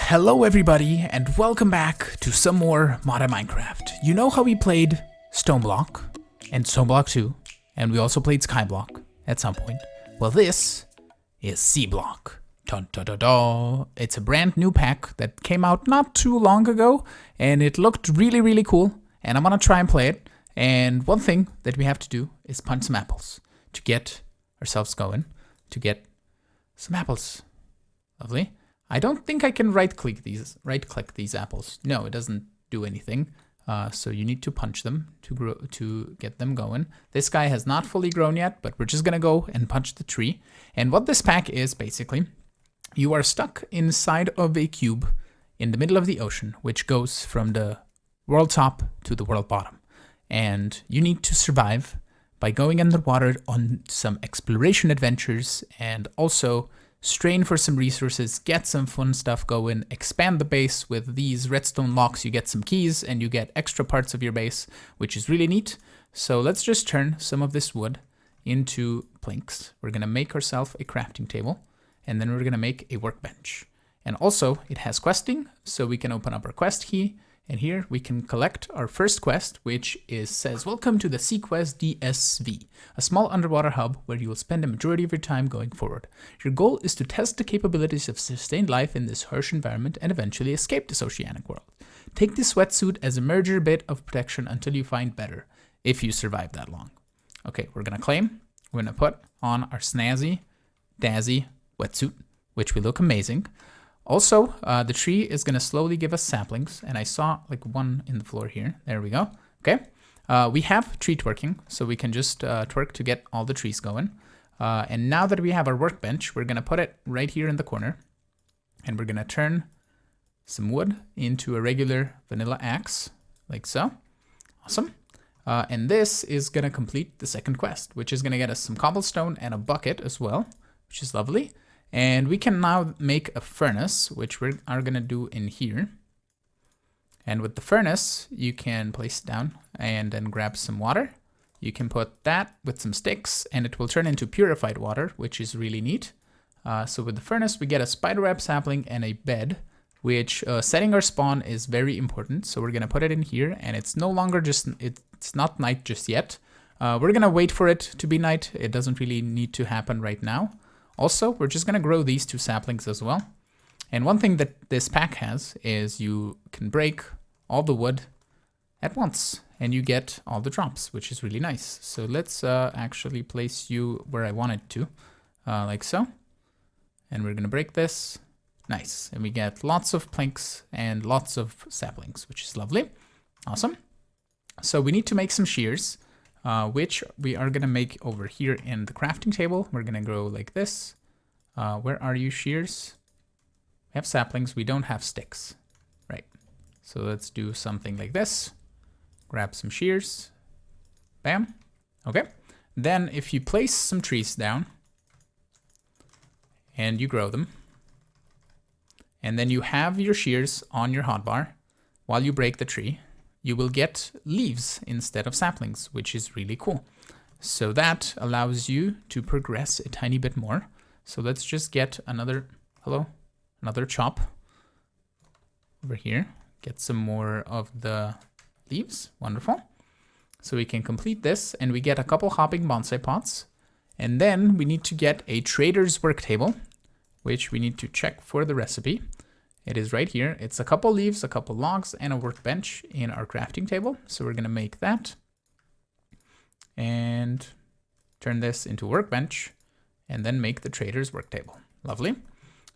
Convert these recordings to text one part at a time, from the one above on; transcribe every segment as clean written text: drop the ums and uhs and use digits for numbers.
Hello everybody, and welcome back to some more modern Minecraft. You know how we played Stoneblock and Stoneblock 2, and we also played Skyblock at some point. Well, this is Seablock. Dun, dun, dun, dun. It's a brand new pack that came out not too long ago, and it looked really cool, and I'm gonna try and play it. And one thing that we have to do is punch some apples to get ourselves going, to get some apples. Lovely. I don't think I can right-click these apples. No, it doesn't do anything. So you need to punch them to get them going. This guy has not fully grown yet, but we're just gonna go and punch the tree. And what this pack is, basically, you are stuck inside of a cube in the middle of the ocean, which goes from the world top to the world bottom. And you need to survive by going underwater on some exploration adventures and also strain for some resources, get some fun stuff going, expand the base with these redstone locks. You get some keys and you get extra parts of your base, which is really neat. So let's just turn some of this wood into planks. We're gonna make ourselves a crafting table, and then we're gonna make a workbench. And also it has questing, so we can open up our quest key, and here we can collect our first quest, which says, welcome to the Sequest DSV, a small underwater hub where you will spend a majority of your time going forward. Your goal is to test the capabilities of sustained life in this harsh environment and eventually escape this oceanic world. Take this wetsuit as a major bit of protection until you find better, if you survive that long. Okay, we're gonna claim, we're gonna put on our snazzy, dazzy wetsuit, which will look amazing. Also, the tree is going to slowly give us saplings, and I saw like one in the floor here. There we go. Okay. We have tree twerking, so we can just twerk to get all the trees going. And now that we have our workbench, we're going to put it right here in the corner, and we're going to turn some wood into a regular vanilla axe, like so. Awesome. And this is going to complete the second quest, which is going to get us some cobblestone and a bucket as well, which is lovely. And we can now make a furnace, which we are going to do in here. And with the furnace, you can place it down and then grab some water. You can put that with some sticks, and it will turn into purified water, which is really neat. So with the furnace, we get a spiderweb sapling and a bed, which setting our spawn is very important. So we're going to put it in here, and it's no longer it's not night just yet. We're going to wait for it to be night. It doesn't really need to happen right now. Also, we're just going to grow these two saplings as well. And one thing that this pack has is you can break all the wood at once and you get all the drops, which is really nice. So let's actually place you where I wanted to, like so. And we're going to break this. Nice. And we get lots of planks and lots of saplings, which is lovely. Awesome. So we need to make some shears. Which we are going to make over here in the crafting table. We're going to go like this. Where are you, shears? We have saplings. We don't have sticks. Right. So let's do something like this. Grab some shears. Bam. Okay. Then if you place some trees down and you grow them, and then you have your shears on your hotbar while you break the tree, you will get leaves instead of saplings, which is really cool. So that allows you to progress a tiny bit more. So let's just get another chop over here. Get some more of the leaves. Wonderful. So we can complete this, and we get a couple hopping bonsai pots. And then we need to get a trader's work table, which we need to check for the recipe. It is right here. It's a couple leaves, a couple logs, and a workbench in our crafting table. So we're going to make that and turn this into a workbench and then make the trader's work table. Lovely.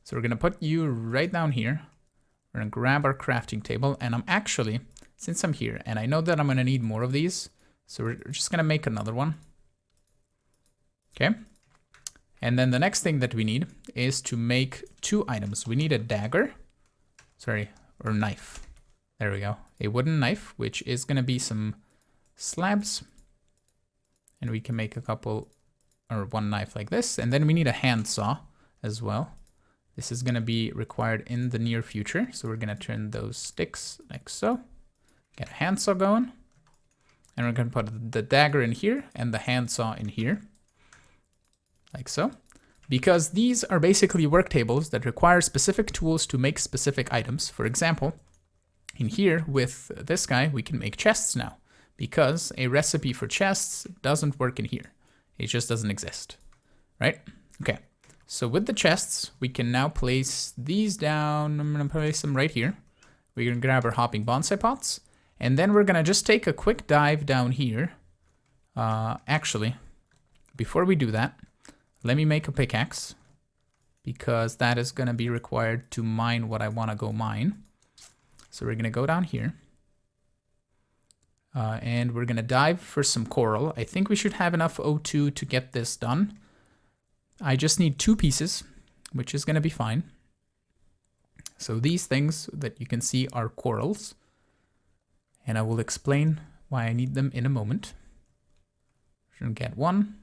So we're going to put you right down here. We're going to grab our crafting table, and I'm actually, since I'm here and I know that I'm going to need more of these, so we're just going to make another one. Okay. And then the next thing that we need is to make two items. We need a dagger. Or knife. There we go. A wooden knife, which is going to be some slabs. And we can make a couple, or one knife like this. And then we need a handsaw as well. This is going to be required in the near future. So we're going to turn those sticks like so. Get a handsaw going. And we're going to put the dagger in here and the handsaw in here. Like so. because these are basically work tables that require specific tools to make specific items. For example, in here with this guy, we can make chests now, because a recipe for chests doesn't work in here. It just doesn't exist, right? Okay, so with the chests, we can now place these down. I'm gonna place them right here. We're gonna grab our hopping bonsai pots, and then we're gonna just take a quick dive down here. Actually, before we do that, let me make a pickaxe, because that is gonna be required to mine what I wanna go mine. So we're gonna go down here, and we're gonna dive for some coral. I think we should have enough O2 to get this done. I just need 2 pieces, which is gonna be fine. So these things that you can see are corals, and I will explain why I need them in a moment. We're gonna get 1,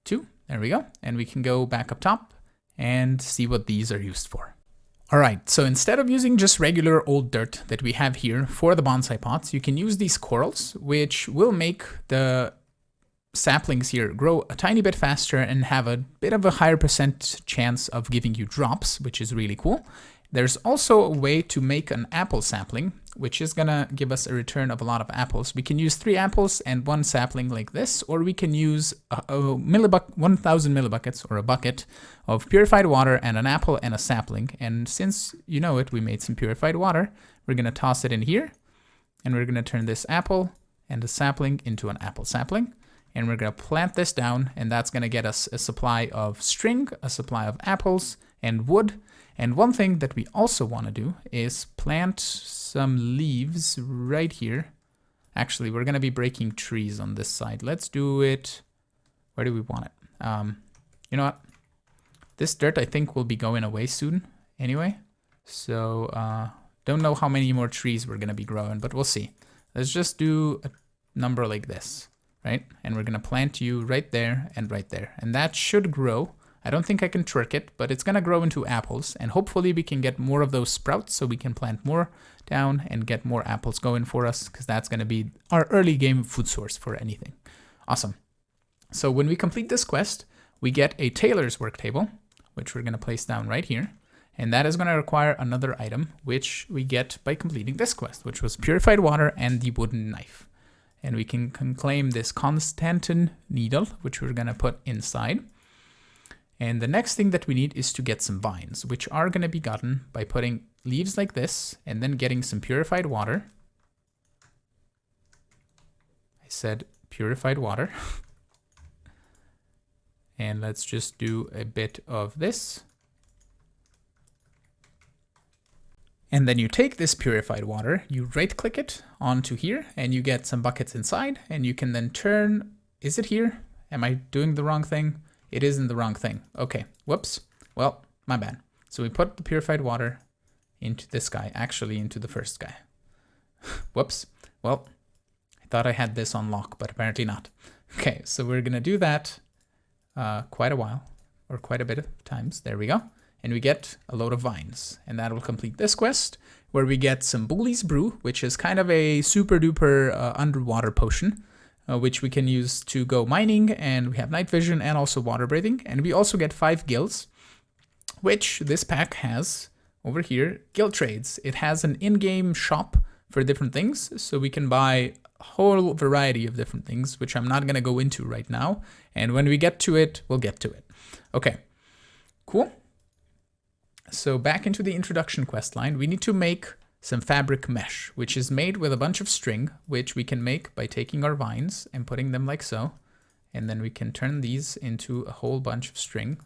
2, there we go. And we can go back up top and see what these are used for. All right, so instead of using just regular old dirt that we have here for the bonsai pots, you can use these corals, which will make the saplings here grow a tiny bit faster and have a bit of a higher percent chance of giving you drops, which is really cool. There's also a way to make an apple sapling, which is gonna give us a return of a lot of apples. We can use 3 apples and 1 sapling like this, or we can use 1,000 millibuckets, or a bucket of purified water and an apple and a sapling. And since you know it, we made some purified water. We're gonna toss it in here, and we're gonna turn this apple and the sapling into an apple sapling. And we're gonna plant this down, and that's gonna get us a supply of string, a supply of apples and wood. And one thing that we also want to do is plant some leaves right here. Actually, we're going to be breaking trees on this side. Let's do it. Where do we want it? You know what? This dirt, I think, will be going away soon anyway. So don't know how many more trees we're going to be growing, but we'll see. Let's just do a number like this, right? And we're going to plant you right there and right there. And that should grow. I don't think I can trick it, but it's gonna grow into apples, and hopefully we can get more of those sprouts so we can plant more down and get more apples going for us, because that's gonna be our early game food source for anything. Awesome. So when we complete this quest, we get a tailor's work table, which we're gonna place down right here, and that is gonna require another item, which we get by completing this quest, which was purified water and the wooden knife. And we can claim this Constantin needle, which we're gonna put inside. And the next thing that we need is to get some vines, which are going to be gotten by putting leaves like this and then getting some purified water. I said purified water. And let's just do a bit of this. And then you take this purified water, you right click it onto here, and you get some buckets inside, and you can then turn, is it here? Am I doing the wrong thing? It isn't the wrong thing. Okay, whoops. Well, my bad. So we put the purified water into this guy, actually into the first guy. Whoops. Well, I thought I had this on lock, but apparently not. Okay, so we're gonna do that quite a while, or quite a bit of times. There we go. And we get a load of vines, and that will complete this quest, where we get some Bully's Brew, which is kind of a super duper underwater potion. Which we can use to go mining, and we have night vision and also water breathing. And we also get 5 gills, which this pack has over here, guild trades. It has an in-game shop for different things, so we can buy a whole variety of different things, which I'm not gonna go into right now. And when we get to it, we'll get to it. Okay, cool. So back into the introduction quest line, we need to make some fabric mesh, which is made with a bunch of string, which we can make by taking our vines and putting them like so. And then we can turn these into a whole bunch of string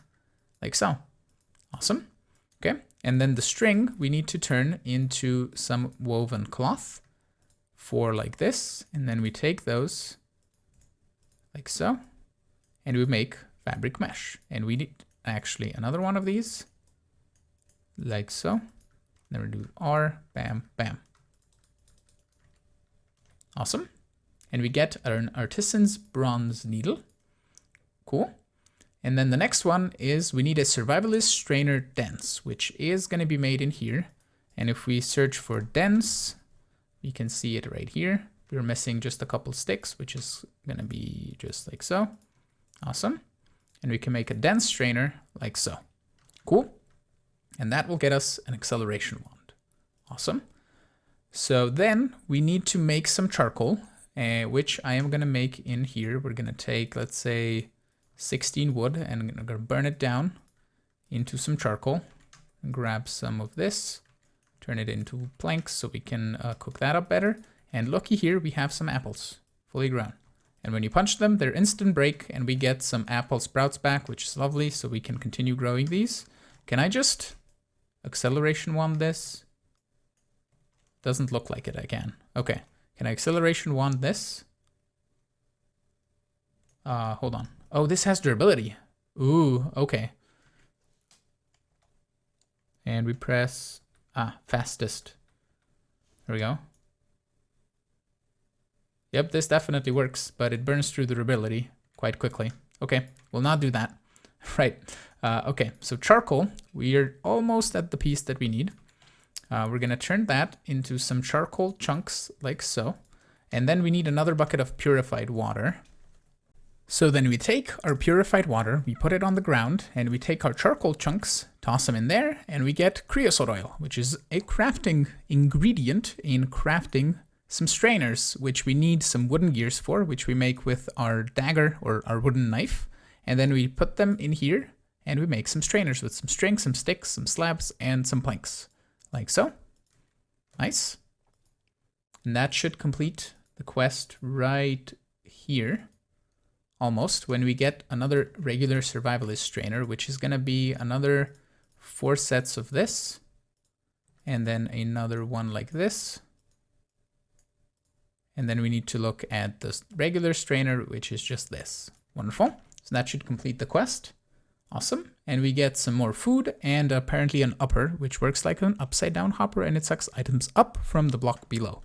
like so. Awesome. Okay. And then the string we need to turn into some woven cloth for like this. And then we take those like so, and we make fabric mesh. And we need actually another one of these like so. Then we do R, bam, bam. Awesome. And we get an artisan's bronze needle. Cool. And then the next one is we need a survivalist strainer dense, which is going to be made in here. And if we search for dense, we can see it right here. We're missing just a couple sticks, which is going to be just like so. Awesome. And we can make a dense strainer like so. Cool. And that will get us an acceleration wand. Awesome. So then we need to make some charcoal, which I am going to make in here. We're going to take, let's say, 16 wood, and I'm going to burn it down into some charcoal. And grab some of this, turn it into planks so we can cook that up better. And looky here, we have some apples, fully grown. And when you punch them, they're instant break, and we get some apple sprouts back, which is lovely, so we can continue growing these. Can I just acceleration wand this? Doesn't look like it, I can. Okay, can I acceleration wand this? Hold on. Oh, this has durability. Ooh, okay. And we press, fastest. There we go. Yep, this definitely works, but it burns through the durability quite quickly. Okay, we'll not do that. Right, okay, so charcoal, we are almost at the piece that we need. We're gonna turn that into some charcoal chunks like so. And then we need another bucket of purified water. So then we take our purified water, we put it on the ground, and we take our charcoal chunks, toss them in there, and we get creosote oil, which is a crafting ingredient in crafting some strainers, which we need some wooden gears for, which we make with our dagger or our wooden knife. And then we put them in here, and we make some strainers with some string, some sticks, some slabs, and some planks, like so. Nice. And that should complete the quest right here. Almost, when we get another regular survivalist strainer, which is going to be another 4 sets of this, and then another one like this. And then we need to look at the regular strainer, which is just this. Wonderful. So that should complete the quest. Awesome. And we get some more food and apparently an upper, which works like an upside down hopper, and it sucks items up from the block below.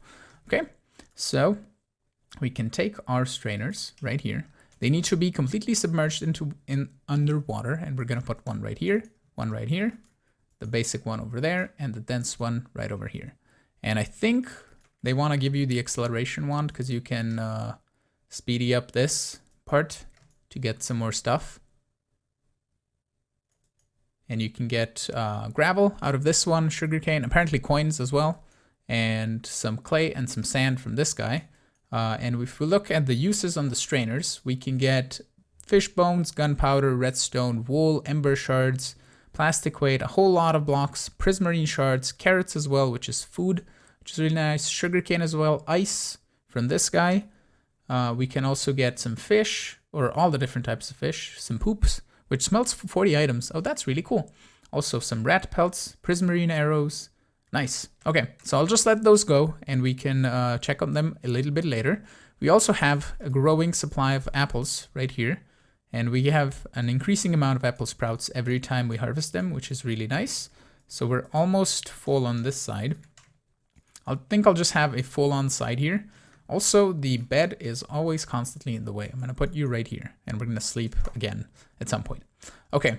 Okay, so we can take our strainers right here. They need to be completely submerged in underwater, and we're gonna put one right here, the basic one over there, and the dense one right over here. And I think they want to give you the acceleration wand because you can speedy up this part to get some more stuff. And you can get gravel out of this one, sugarcane, apparently coins as well, and some clay and some sand from this guy. And if we look at the uses on the strainers, we can get fish bones, gunpowder, redstone, wool, ember shards, plastic weight, a whole lot of blocks, prismarine shards, carrots as well, which is food, which is really nice, sugarcane as well, ice from this guy. We can also get some fish, or all the different types of fish, some poops, which smells for 40 items. Oh, that's really cool. Also some rat pelts, prismarine arrows. Nice. Okay, so I'll just let those go, and we can check on them a little bit later. We also have a growing supply of apples right here, and we have an increasing amount of apple sprouts every time we harvest them, which is really nice. So we're almost full on this side. I think I'll just have a full-on side here. Also, the bed is always constantly in the way. I'm going to put you right here, and we're going to sleep again at some point. Okay.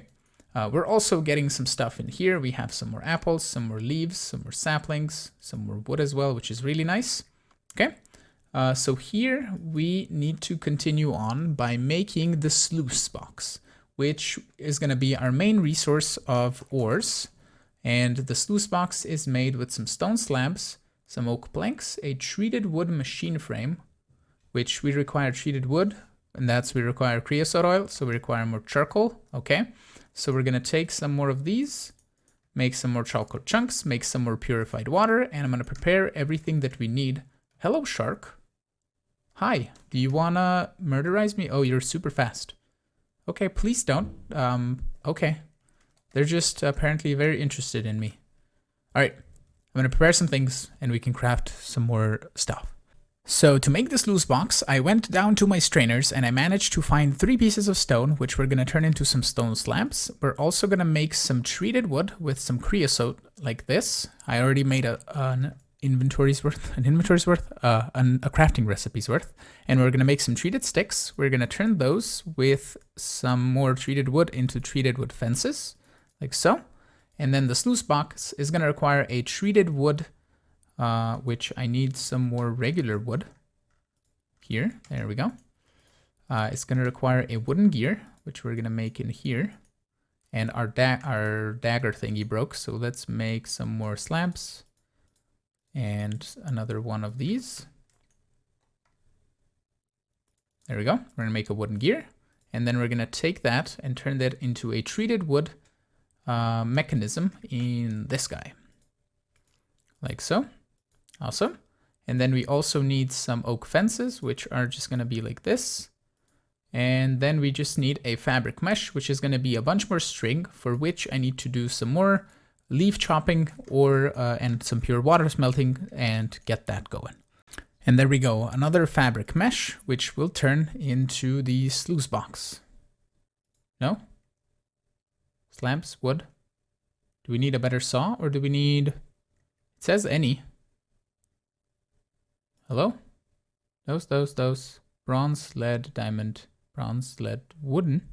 We're also getting some stuff in here. We have some more apples, some more leaves, some more saplings, some more wood as well, which is really nice. Okay, so here we need to continue on by making the Sluice Box, which is going to be our main resource of ores. And the Sluice Box is made with some stone slabs, some oak planks, a treated wood machine frame, which we require treated wood, and we require creosote oil, so we require more charcoal. Okay. So we're going to take some more of these, make some more charcoal chunks, make some more purified water, and I'm going to prepare everything that we need. Hello, shark. Hi, do you want to murderize me? Oh, you're super fast. Okay, please don't. Okay. They're just apparently very interested in me. All right, I'm going to prepare some things, and we can craft some more stuff. So to make this Sluice Box, I went down to my strainers and I managed to find 3 pieces of stone, which we're going to turn into some stone slabs. We're also going to make some treated wood with some creosote like this. I already made a crafting recipe's worth. And we're going to make some treated sticks. We're going to turn those with some more treated wood into treated wood fences, like so. And then the Sluice Box is going to require a treated wood, which I need some more regular wood here. There we go. It's going to require a wooden gear, which we're gonna make in here. And our dagger thingy broke, so let's make some more slabs. And another one of these. There we go. We're gonna make a wooden gear. And then we're gonna take that and turn that into a treated wood mechanism in this guy. Like so. Awesome. And then we also need some oak fences, which are just gonna be like this. And then we just need a fabric mesh, which is gonna be a bunch more string, for which I need to do some more leaf chopping and some pure water smelting and get that going. And there we go, another fabric mesh, which will turn into the sluice box. No? Slabs, wood. Do we need a better saw, or do we need... It says any. Hello? Those. Bronze, lead, diamond, bronze, lead, wooden.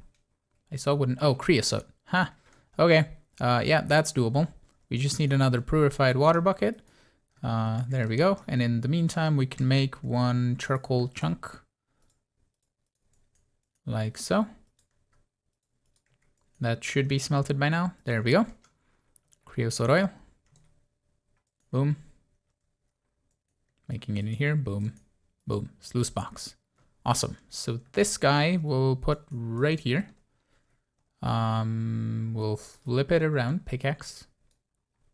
I saw wooden. Oh, creosote. Ha. Okay. Yeah, that's doable. We just need another purified water bucket. There we go. And in the meantime, we can make one charcoal chunk. Like so. That should be smelted by now. There we go. Creosote oil. Boom. Making it in here. Boom. Boom. Sluice box. Awesome. So this guy we'll put right here. We'll flip it around. Pickaxe.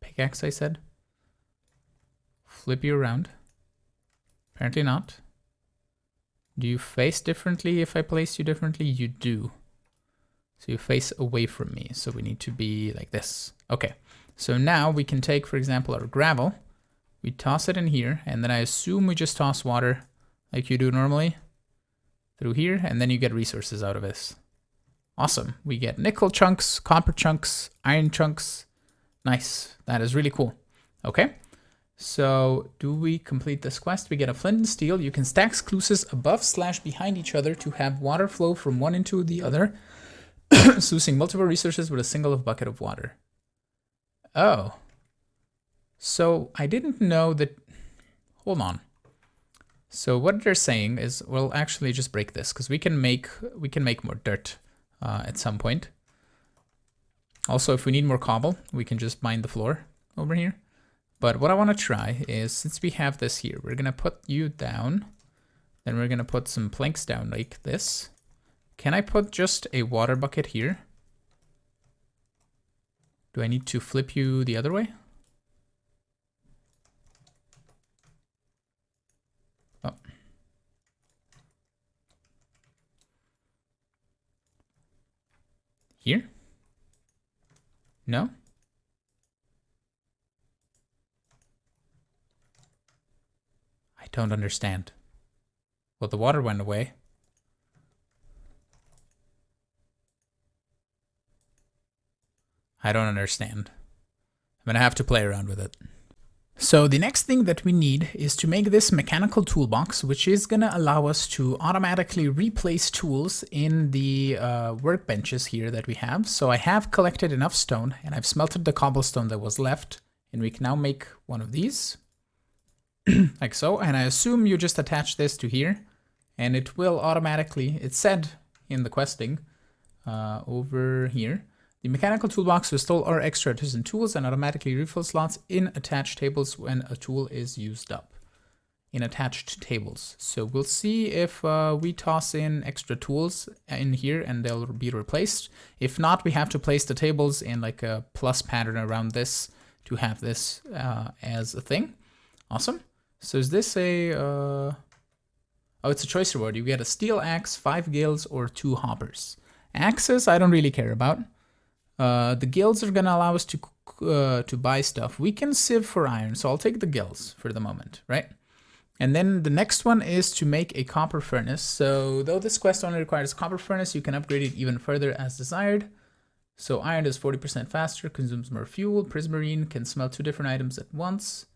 Pickaxe, I said. Flip you around. Apparently not. Do you face differently if I place you differently? You do. So you face away from me. So we need to be like this. Okay. So now we can take, for example, our gravel. We toss it in here, and then I assume we just toss water like you do normally through here, and then you get resources out of this. Awesome. We get nickel chunks, copper chunks, iron chunks. Nice. That is really cool. Okay. So do we complete this quest? We get a flint and steel. You can stack sluices above/behind each other to have water flow from one into the other, sluicing multiple resources with a single bucket of water. Oh. So I didn't know that... Hold on. So what they're saying is, we'll actually just break this, because we can make more dirt at some point. Also, if we need more cobble, we can just mine the floor over here. But what I want to try is, since we have this here, we're going to put you down. Then we're going to put some planks down like this. Can I put just a water bucket here? Do I need to flip you the other way? Oh. Here? No? I don't understand. Well, the water went away. I don't understand. I'm gonna have to play around with it. So the next thing that we need is to make this mechanical toolbox, which is gonna allow us to automatically replace tools in the workbenches here that we have. So I have collected enough stone, and I've smelted the cobblestone that was left, and we can now make one of these. Like so, and I assume you just attach this to here, and it will automatically, it said in the questing over here, the mechanical toolbox will store all extra artisan tools and automatically refill slots in attached tables when a tool is used up. In attached tables. So we'll see if we toss in extra tools in here and they'll be replaced. If not, we have to place the tables in like a plus pattern around this to have this as a thing. Awesome. So is this a... oh, it's a choice reward. You get a steel axe, 5 gills, or 2 hoppers. Axes, I don't really care about. The gills are gonna allow us to buy stuff. We can sieve for iron, so I'll take the gills for the moment, right? And then the next one is to make a copper furnace. So though this quest only requires a copper furnace, you can upgrade it even further as desired. So iron is 40% faster, consumes more fuel. Prismarine can smelt 2 different items at once.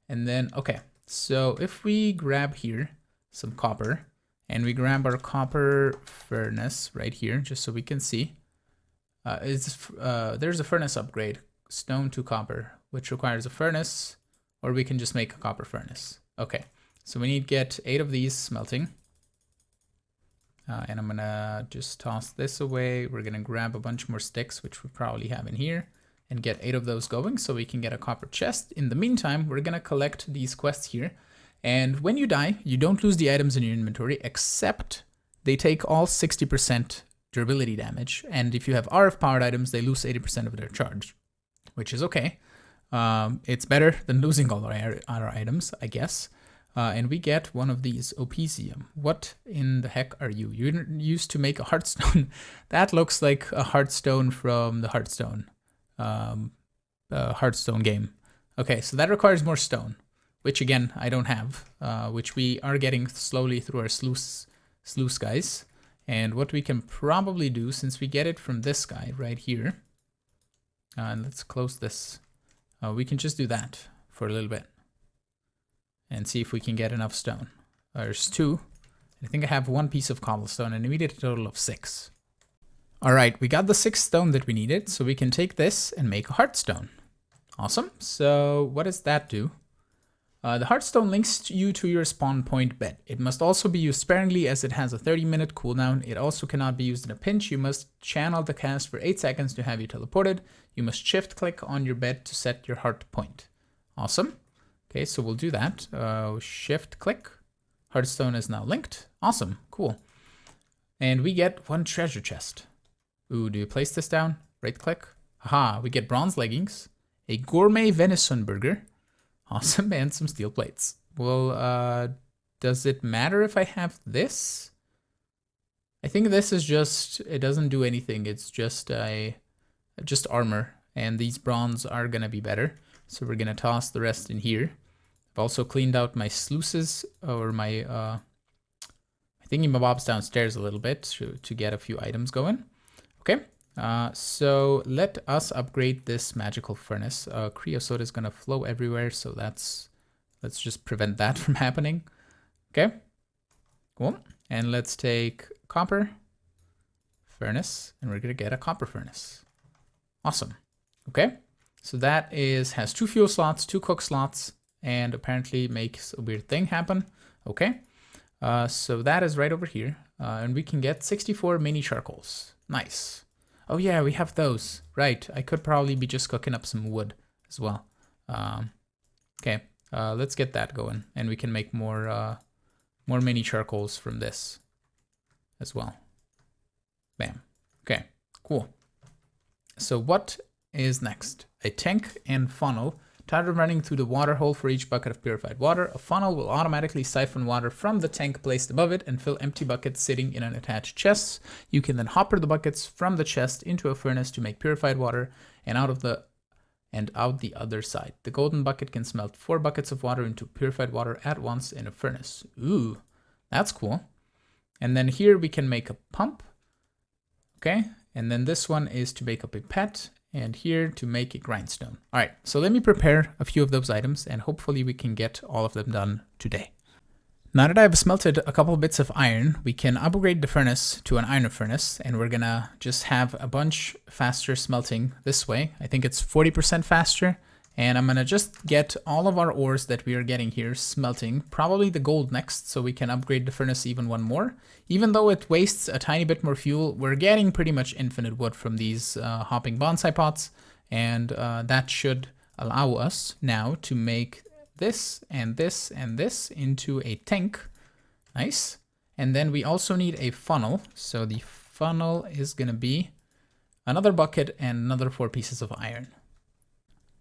And then, okay, so if we grab here some copper, and we grab our copper furnace right here, just so we can see. There's a furnace upgrade, stone to copper, which requires a furnace, or we can just make a copper furnace. Okay, so we need to get 8 of these smelting. And I'm gonna just toss this away. We're gonna grab a bunch more sticks, which we probably have in here, and get 8 of those going so we can get a copper chest. In the meantime, we're gonna collect these quests here. And when you die, you don't lose the items in your inventory, except they take all 60% durability damage. And if you have RF powered items, they lose 80% of their charge, which is okay. It's better than losing all our items, I guess. And we get one of these Opisium. What in the heck are you? You used to make a Hearthstone. That looks like a Hearthstone from the Hearthstone game. Okay, so that requires more stone, which again, I don't have, which we are getting slowly through our sluice guys. And what we can probably do, since we get it from this guy right here, and let's close this, we can just do that for a little bit and see if we can get enough stone. There's 2. I think I have 1 piece of cobblestone, and we need a total of 6. All right, we got the 6 stone that we needed, so we can take this and make a heartstone. Awesome. So what does that do? The heartstone links you to your spawn point bed. It must also be used sparingly as it has a 30-minute cooldown. It also cannot be used in a pinch. You must channel the cast for 8 seconds to have you teleported. You must shift click on your bed to set your heart point. Awesome. Okay, so we'll do that. Shift click. Heartstone is now linked. Awesome, cool. And we get 1 treasure chest. Ooh, do you place this down? Right click. Haha, we get bronze leggings, a gourmet venison burger. Awesome, and some steel plates. Well, does it matter if I have this? I think this is just, it doesn't do anything. It's just armor, and these bronze are gonna be better. So we're gonna toss the rest in here. I've also cleaned out my sluices, or my thingy-mabobs downstairs a little bit to get a few items going. Okay, so let us upgrade this magical furnace. Creosote is gonna flow everywhere, so let's just prevent that from happening. Okay, cool. And let's take copper furnace, and we're gonna get a copper furnace. Awesome. Okay. So that has 2 fuel slots, 2 cook slots, and apparently makes a weird thing happen. Okay, so that is right over here, and we can get 64 mini charcoals. Nice. Oh yeah, we have those. Right, I could probably be just cooking up some wood as well. Okay, let's get that going, and we can make more mini charcoals from this as well. Bam. Okay, cool. So what is next? A tank and funnel. Tired of running through the water hole for each bucket of purified water, a funnel will automatically siphon water from the tank placed above it and fill empty buckets sitting in an attached chest. You can then hopper the buckets from the chest into a furnace to make purified water and out the other side. The golden bucket can smelt 4 buckets of water into purified water at once in a furnace. Ooh, that's cool. And then here we can make a pump. Okay, and then this one is to make a pipette, and here to make a grindstone. All right, so let me prepare a few of those items, and hopefully we can get all of them done today. Now that I've smelted a couple bits of iron, we can upgrade the furnace to an iron furnace, and we're gonna just have a bunch faster smelting this way. I think it's 40% faster, and I'm gonna just get all of our ores that we are getting here smelting, probably the gold next, so we can upgrade the furnace even 1 more. Even though it wastes a tiny bit more fuel, we're getting pretty much infinite wood from these hopping bonsai pots, and that should allow us now to make this and this and this into a tank. Nice. And then we also need a funnel. So the funnel is gonna be another bucket and another 4 pieces of iron.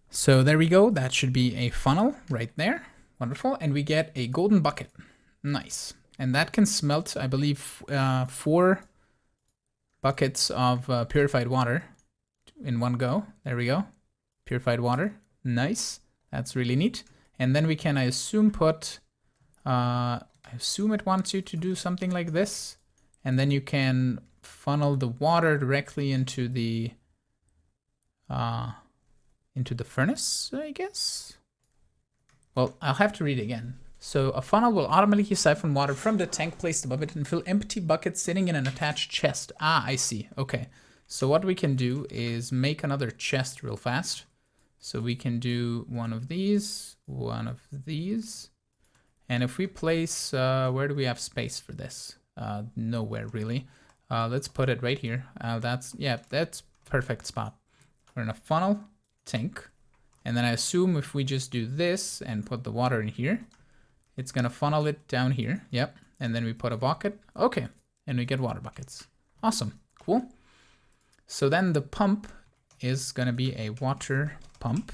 So there we go. That should be a funnel right there. Wonderful. And we get a golden bucket. Nice. And that can smelt, I believe, 4 buckets of purified water in one go. There we go. Purified water. Nice. That's really neat. And then we can, I assume, put, I assume it wants you to do something like this. And then you can funnel the water directly into the furnace, I guess. Well, I'll have to read it again. So a funnel will automatically siphon water from the tank placed above it and fill empty buckets sitting in an attached chest. Ah, I see. Okay. So what we can do is make another chest real fast. So we can do one of these. And if we place, where do we have space for this? nowhere really. Let's put it right here. That's perfect spot. We're gonna funnel tank, and then I assume if we just do this and put the water in here, it's gonna funnel it down here. Yep, and then we put a bucket. Okay, and we get water buckets. Awesome, cool. So then the pump is gonna be a water pump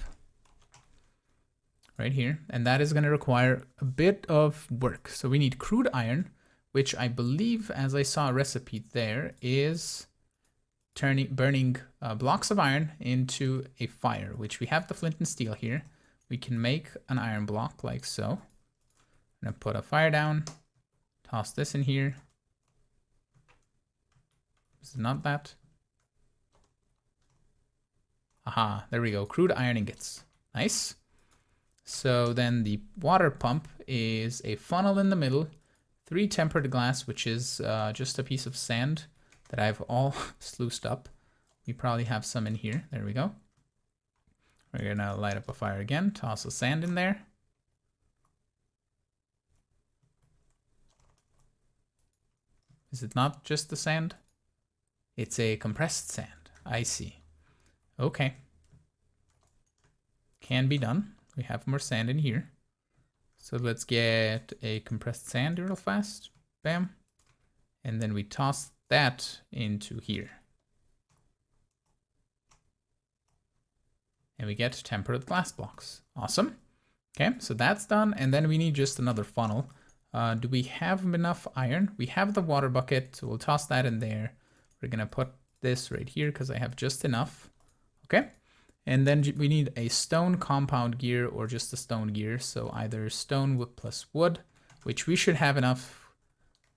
right here, and that is gonna require a bit of work. So we need crude iron, which I believe, as I saw a recipe there, is burning blocks of iron into a fire, which we have the flint and steel here. We can make an iron block like so. I'm gonna put a fire down, toss this in here. Is it not that? Aha, there we go, crude iron ingots. Nice. So then the water pump is a funnel in the middle, 3 tempered glass, which is just a piece of sand that I've all sluiced up. We probably have some in here. There we go. We're gonna light up a fire again, toss the sand in there. Is it not just the sand? It's a compressed sand. I see. Okay. Can be done. We have more sand in here. So let's get a compressed sand real fast. Bam. And then we toss that into here. And we get tempered glass blocks. Awesome. Okay, so that's done. And then we need just another funnel. Do we have enough iron? We have the water bucket, so we'll toss that in there. We're gonna put this right here because I have just enough. Okay. And then we need a stone compound gear or just a stone gear. So either stone plus wood, which we should have enough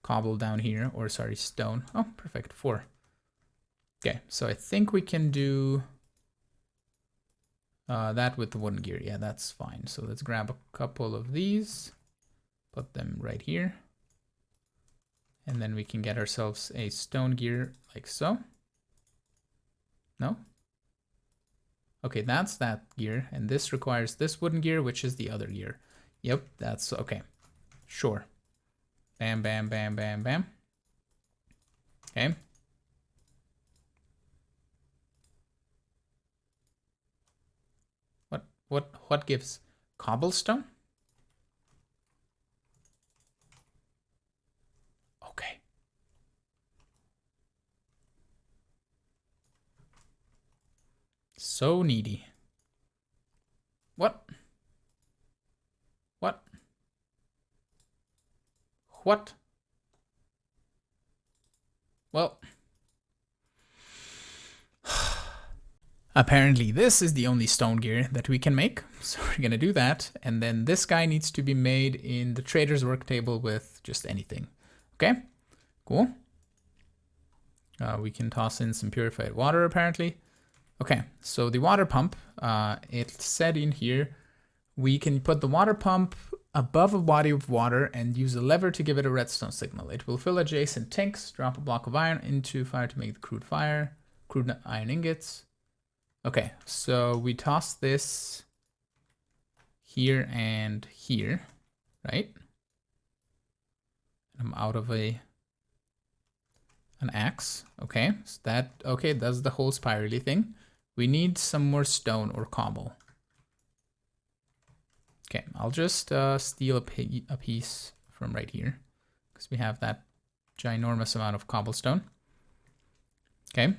cobble down here, or sorry, stone. Oh, perfect, 4. Okay, so I think we can do that with the wooden gear. Yeah, that's fine. So let's grab a couple of these, put them right here. And then we can get ourselves a stone gear like so. No? Okay, that's that gear, and this requires this wooden gear, which is the other gear. Yep, that's okay. Sure. Bam, bam, bam, bam, bam. Okay. What gives? Cobblestone? Okay. So needy. What? What? What? Well, apparently this is the only stone gear that we can make, so we're gonna do that. And then this guy needs to be made in the trader's work table with just anything. Okay, cool. We can toss in some purified water apparently. Okay, so the water pump, it said in here, we can put the water pump above a body of water and use a lever to give it a redstone signal. It will fill adjacent tanks, drop a block of iron into fire to make the crude iron ingots. Okay, so we toss this here and here, right? I'm out of an axe. Okay, so that's the whole spirally thing. We need some more stone or cobble. Okay, I'll just steal a piece from right here because we have that ginormous amount of cobblestone. Okay,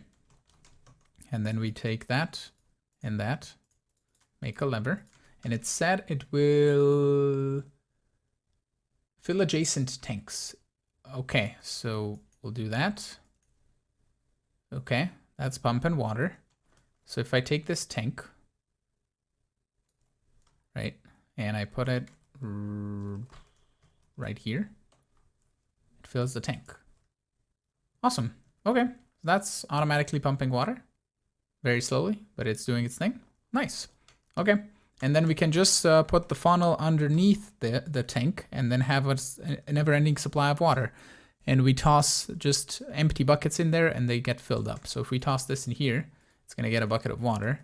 and then we take that and that, make a lever, and it said it will fill adjacent tanks. Okay, so we'll do that. Okay, that's pumping water. So if I take this tank, right, and I put it right here, it fills the tank. Awesome. Okay, that's automatically pumping water. Very slowly, but it's doing its thing. Nice. Okay, and then we can just put the funnel underneath the tank and then have a never-ending supply of water. And we toss just empty buckets in there and they get filled up. So if we toss this in here, it's gonna get a bucket of water.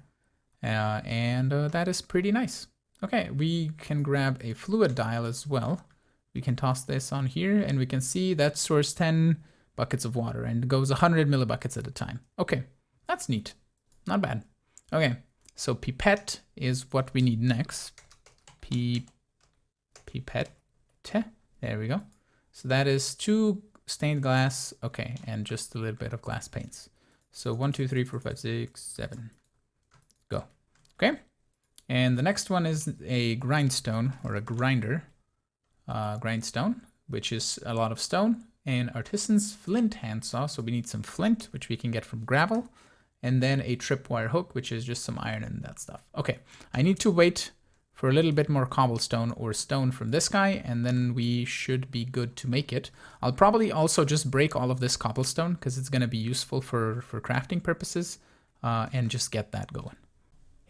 And that is pretty nice. Okay, we can grab a fluid dial as well We can toss this on here and we can see that stores 10 buckets of water and goes 100 millibuckets at a time. Okay, that's neat. Not bad. Okay, so Pipette is what we need next. Pipette. There we go. So that is 2 stained glass. Okay, and just a little bit of glass paints. So 1, 2, 3, 4, 5, 6, 7. Go. Okay. And the next one is a grindstone or a grinder. Grindstone, which is a lot of stone, and artisan's flint handsaw. So we need some flint, which we can get from gravel, and then a tripwire hook, which is just some iron and that stuff. Okay, I need to wait for a little bit more cobblestone or stone from this guy, and then we should be good to make it. I'll probably also just break all of this cobblestone because it's going to be useful for crafting purposes, and just get that going.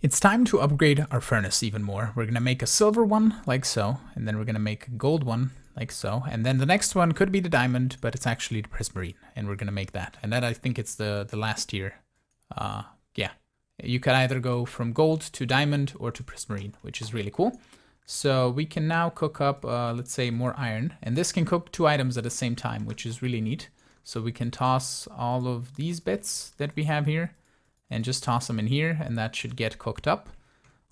It's time to upgrade our furnace even more. We're going to make a silver one like so, and then we're going to make a gold one like so, and then the next one could be the diamond, but it's actually the prismarine, and we're going to make that. And then I think it's the last tier. Yeah, you could either go from gold to diamond or to prismarine, which is really cool. So we can now cook up, let's say, more iron, and this can cook 2 items at the same time, which is really neat. So we can toss all of these bits that we have here and just toss them in here, and that should get cooked up.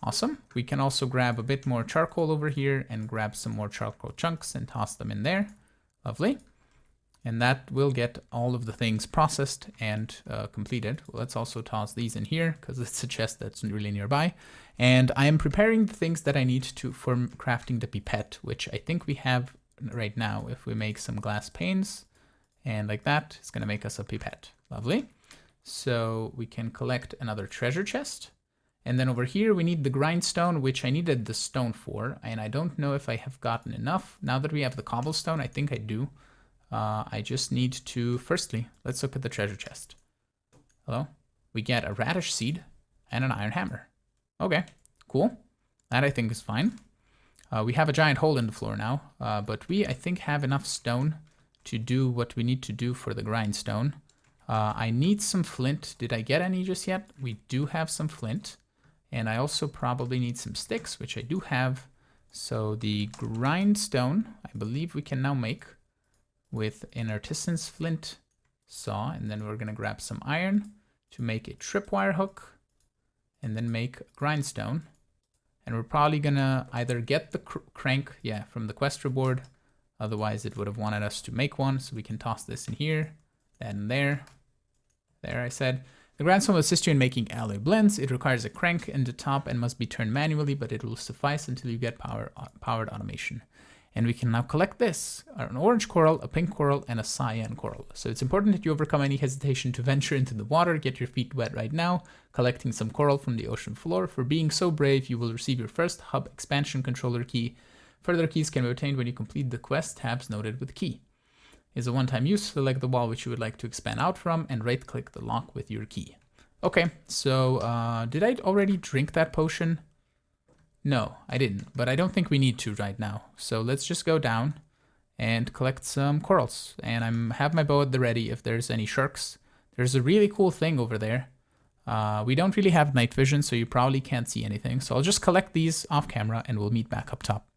Awesome. We can also grab a bit more charcoal over here and grab some more charcoal chunks and toss them in there. Lovely. And that will get all of the things processed and completed. Well, let's also toss these in here because it's a chest that's really nearby. And I am preparing the things that I need to for crafting the pipette, which I think we have right now. If we make some glass panes and like that, it's going to make us a pipette. Lovely. So we can collect another treasure chest. And then over here, we need the grindstone, which I needed the stone for. And I don't know if I have gotten enough. Now that we have the cobblestone, I think I do. I just need to, firstly, let's look at the treasure chest. Hello? We get a radish seed and an iron hammer. Okay, cool. That I think is fine. We have a giant hole in the floor now, but we, I think, have enough stone to do what we need to do for the grindstone. I need some flint. Did I get any just yet? We do have some flint. And I also probably need some sticks, which I do have. So the grindstone, I believe we can now make with an artisan's flint saw. And then we're going to grab some iron to make a tripwire hook and then make a grindstone. And we're probably going to either get the crank, from the quest reward. Otherwise, it would have wanted us to make one. So we can toss this in here, that in there. There, I said. The grindstone will assist you in making alloy blends. It requires a crank in the top and must be turned manually, but it will suffice until you get powered automation. And we can now collect this, an orange coral, a pink coral, and a cyan coral. So it's important that you overcome any hesitation to venture into the water. Get your feet wet right now, collecting some coral from the ocean floor. For being so brave, you will receive your first hub expansion controller key. Further keys can be obtained when you complete the quest tabs noted with key. Is a one-time use. Select the wall which you would like to expand out from and right-click the lock with your key. Okay, so did I already drink that potion? No, I didn't, but I don't think we need to right now. So let's just go down and collect some corals. And have my bow at the ready if there's any sharks. There's a really cool thing over there. We don't really have night vision, so you probably can't see anything. So I'll just collect these off camera and we'll meet back up top.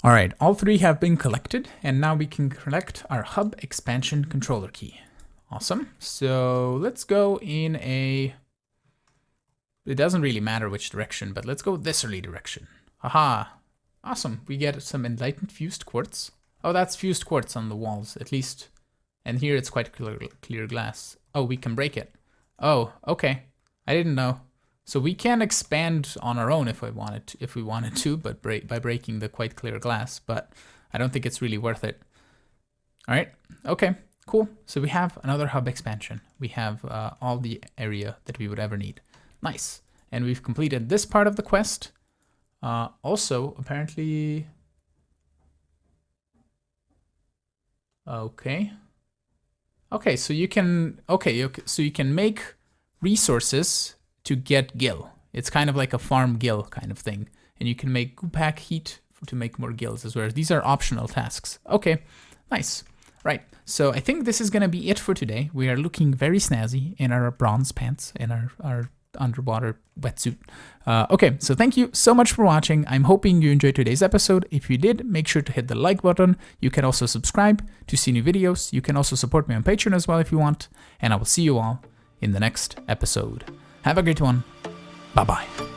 All right, all 3 have been collected, and now we can collect our hub expansion controller key. Awesome. So let's go in a... It doesn't really matter which direction, but let's go this early direction. Haha. Awesome. We get some enlightened fused quartz. Oh, that's fused quartz on the walls, at least. And here it's quite clear glass. Oh, we can break it. Oh, okay. I didn't know. So we can expand on our own if we wanted to, but by breaking the quite clear glass, but I don't think it's really worth it. All right, okay, cool. So we have another hub expansion. We have all the area that we would ever need. Nice, and we've completed this part of the quest. Also, apparently, okay, so you can, so you can make resources to get gil. It's kind of like a farm gil kind of thing. And you can make goopak heat to make more gills as well. These are optional tasks. Okay, nice. Right, so I think this is gonna be it for today. We are looking very snazzy in our bronze pants and our underwater wetsuit. Okay, so thank you so much for watching. I'm hoping you enjoyed today's episode. If you did, make sure to hit the like button. You can also subscribe to see new videos. You can also support me on Patreon as well if you want. And I will see you all in the next episode. Have a great one. Bye-bye.